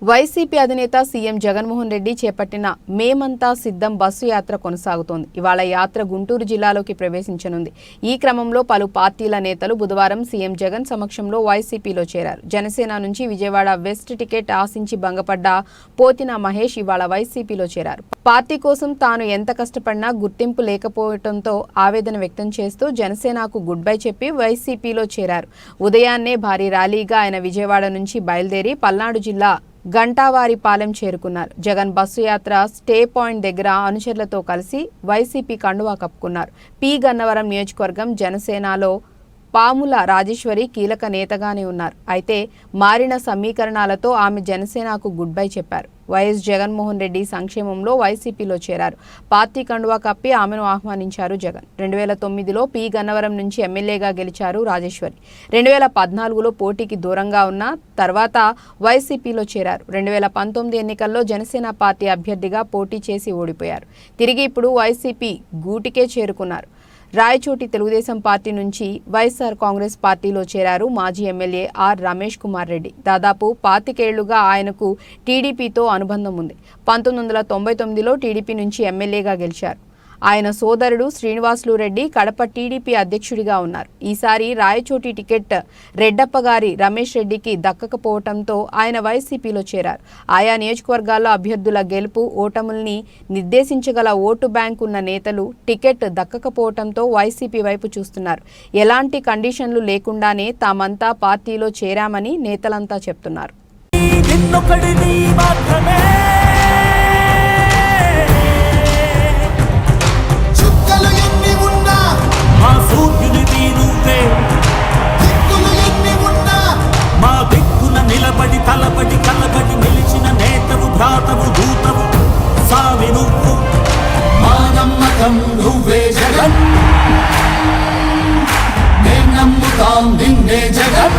YCP అధినేత CM Jaganmohan Reddy చేపట్టిన మేమంతా సిద్ధం బస్సు యాత్ర కొనసాగుతోంది. ఇవాళ యాత్ర గుంటూరు జిల్లాలోకి ప్రవేశించనుంది. ఈ క్రమంలో పలు పార్టీల నేతలు బుధవారం సీఎం జగన్ సమక్షంలో వైసీపీలో చేరారు. జనసేన నుంచి విజయవాడ వెస్ట్ టికెట్ ఆశించి భంగపడ్డ పోతిన మహేష్ ఇవాళ వైసీపీలో చేరారు. పార్టీ కోసం తాను ఎంత కష్టపడినా గుర్తింపు లేకపోవడంతో ఆవేదన వ్యక్తం చేస్తూ జనసేనకు గుడ్ బై చెప్పి వైసీపీలో చేరారు. ఉదయాన్నే భారీ ర్యాలీగా ఆయన విజయవాడ నుంచి బయలుదేరి పల్నాడు జిల్లా గంటావారిపాలెం చేరుకున్నారు. జగన్ బస్సు యాత్ర స్టే పాయింట్ దగ్గర అనుచరులతో కలిసి వైసీపీ కండువా కప్పుకున్నారు. పి గన్నవరం నియోజకవర్గం జనసేనలో పాముల రాజేశ్వరి కీలక నేతగానే ఉన్నారు. అయితే మారిన సమీకరణాలతో ఆమె జనసేనకు గుడ్ బై చెప్పారు. వైఎస్ జగన్మోహన్ రెడ్డి సంక్షేమంలో వైసీపీలో చేరారు. పార్టీ కండువా కప్పి ఆమెను ఆహ్వానించారు జగన్. 2009లో పి గన్నవరం నుంచి ఎమ్మెల్యేగా గెలిచారు రాజేశ్వరి. 2014లో పోటీకి దూరంగా ఉన్న తర్వాత వైసీపీలో చేరారు. 2019 ఎన్నికల్లో జనసేన పార్టీ అభ్యర్థిగా పోటీ చేసి ఓడిపోయారు. తిరిగి ఇప్పుడు వైసీపీ గూటికే చేరుకున్నారు. రాయచోటి తెలుగుదేశం పార్టీ నుంచి వైఎస్ఆర్ కాంగ్రెస్ పార్టీలో చేరారు మాజీ ఎమ్మెల్యే ఆర్ రమేష్ కుమార్ రెడ్డి. దాదాపు 25 ఏళ్లుగా ఆయనకు టీడీపీతో అనుబంధం ఉంది. 1999లో టీడీపీ నుంచి ఎమ్మెల్యేగా గెలిచారు. ఆయన సోదరుడు శ్రీనివాసులు రెడ్డి కడప టీడీపీ అధ్యక్షుడిగా ఉన్నారు. ఈసారి రాయచోటి టికెట్ రెడ్డప్ప గారి రమేష్ రెడ్డికి దక్కకపోవడంతో ఆయన వైసీపీలో చేరారు. ఆయా నియోజకవర్గాల్లో అభ్యర్థుల గెలుపు ఓటముల్ని నిర్దేశించగల ఓటు బ్యాంక్ ఉన్న నేతలు టికెట్ దక్కకపోవడంతో వైసీపీ వైపు చూస్తున్నారు. ఎలాంటి కండిషన్లు లేకుండానే తామంతా పార్టీలో చేరామని నేతలంతా చెప్తున్నారు. నిలబడి తలబడి కలబడి నిలిచిన నేతవు భ్రాతవు దూతవు సామి నువ్వు మా నమ్మకం నువ్వే జగన్ నే నమ్ముతాం నిన్నే జగన్.